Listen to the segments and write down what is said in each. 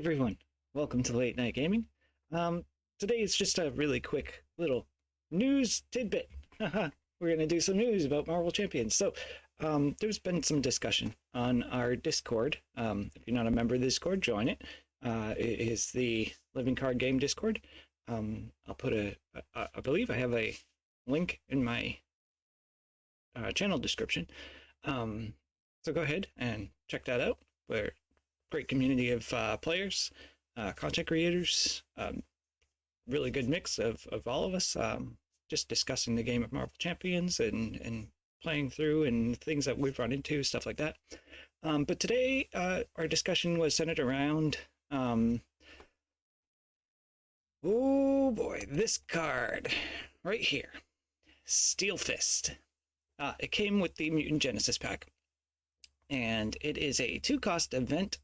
everyone, welcome to Late Night Gaming. Today is just a really quick little news tidbit. We're going to do some news about Marvel Champions. There's been some discussion on our Discord. If you're not a member of the Discord, join it. It is the Living Card Game Discord. I'll put I believe I have a link in my channel description. So go ahead and check that out. We're great community of players, content creators, really good mix of all of us, just discussing the game of Marvel Champions and playing through and things that we've run into, stuff like that. But today, our discussion was centered around, oh boy, this card right here, Steel Fist. It came with the Mutant Genesis pack, and it is a 2-cost event.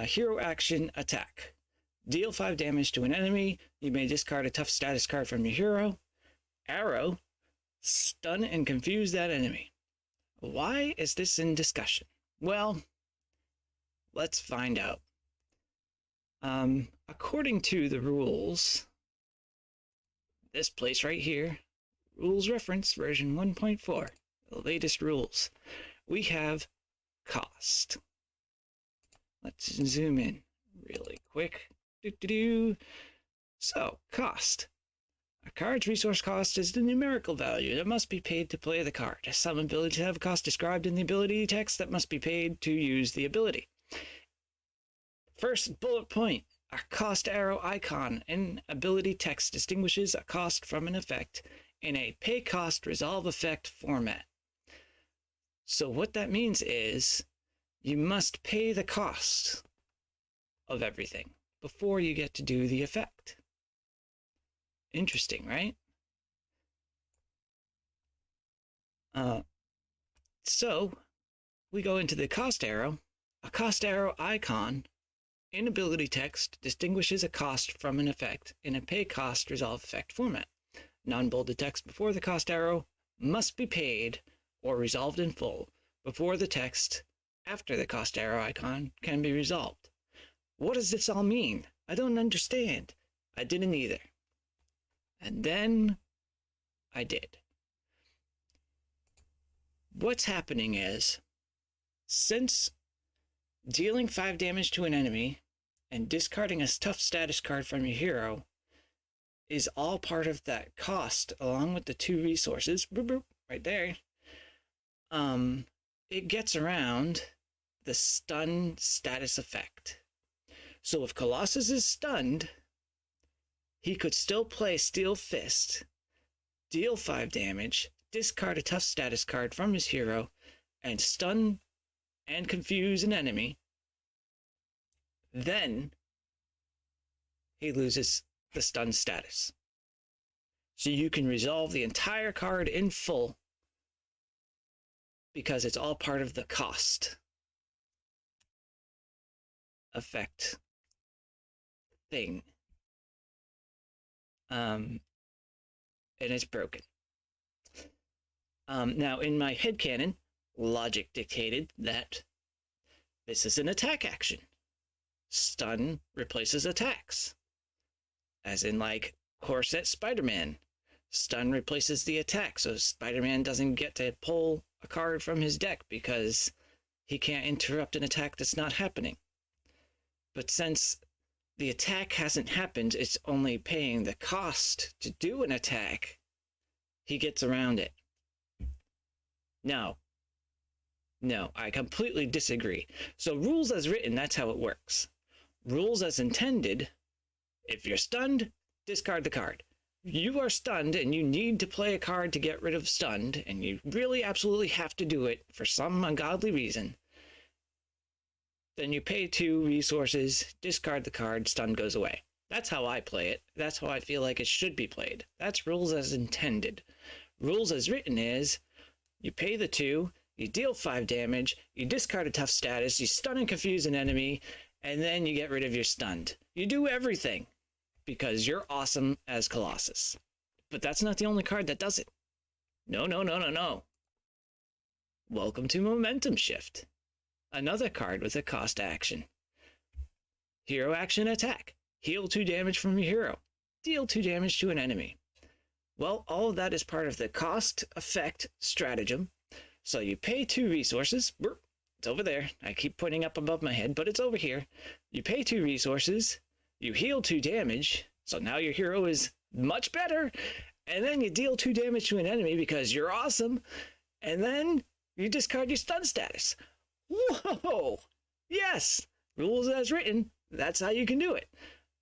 Hero action attack. Deal 5 damage to an enemy. You may discard a tough status card from your hero. Arrow. Stun and confuse that enemy. Why is this in discussion? Well, let's find out. According to the rules, this place right here, rules reference version 1.4, the latest rules, we have cost. Let's zoom in really quick. So, cost. A card's resource cost is the numerical value that must be paid to play the card. Some abilities have a cost described in the ability text that must be paid to use the ability. First bullet point, a cost arrow icon in ability text distinguishes a cost from an effect in a pay cost resolve effect format. So what that means is you must pay the cost of everything before you get to do the effect. Interesting, right? So we go into the cost arrow. A cost arrow icon in ability text distinguishes a cost from an effect in a pay cost resolve effect format. Non-bolded text before the cost arrow must be paid or resolved in full before the text after the cost arrow icon can be resolved. What does this all mean? I don't understand. I didn't either. And then I did. What's happening is, since dealing 5 damage to an enemy and discarding a tough status card from your hero is all part of that cost, along with the 2 resources, right there, it gets around the stun status effect. So if Colossus is stunned, he could still play Steel Fist, deal 5 damage, discard a tough status card from his hero, and stun and confuse an enemy. Then he loses the stun status. So you can resolve the entire card in full because it's all part of the cost effect thing. And it's broken. Now, in my headcanon, logic dictated that this is an attack action. Stun replaces attacks. As in, like, Corset Spider-Man. Stun replaces the attack, so Spider-Man doesn't get to pull a card from his deck because he can't interrupt an attack that's not happening. But since the attack hasn't happened, it's only paying the cost to do an attack, he gets around it. No, I completely disagree. So rules as written, that's how it works. Rules as intended, if you're stunned, discard the card. You are stunned and you need to play a card to get rid of stunned, and you really absolutely have to do it for some ungodly reason. Then you pay 2 resources, discard the card, stun goes away. That's how I play it. That's how I feel like it should be played. That's rules as intended. Rules as written is, you pay the 2, you deal 5 damage, you discard a tough status, you stun and confuse an enemy, and then you get rid of your stunned. You do everything because you're awesome as Colossus. But that's not the only card that does it. No. Welcome to Momentum Shift. Another card with a cost action. hero action attack, heal 2 damage from your hero, deal 2 damage to an enemy. Well, all of that is part of the cost effect stratagem. So you pay 2 resources. It's over there. I keep pointing up above my head, but it's over here. You pay 2 resources, you heal 2 damage, so now your hero is much better, and then you deal 2 damage to an enemy because you're awesome, and then you discard your stun status. Whoa! Yes! Rules as written, that's how you can do it.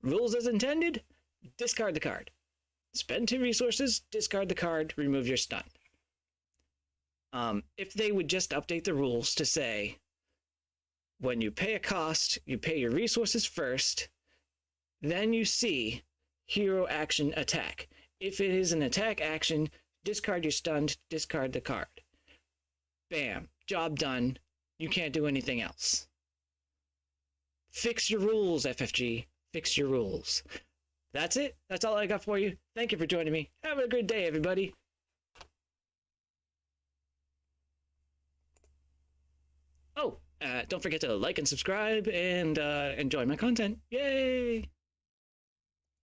Rules as intended, discard the card. Spend 2 resources, discard the card, remove your stun. If they would just update the rules to say, when you pay a cost, you pay your resources first, then you see hero action attack. If it is an attack action, discard your stunned, discard the card. Bam, job done. You can't do anything else. Fix your rules, FFG. Fix your rules. That's it. That's all I got for you. Thank you for joining me. Have a good day, everybody. Oh, don't forget to like and subscribe and enjoy my content. Yay!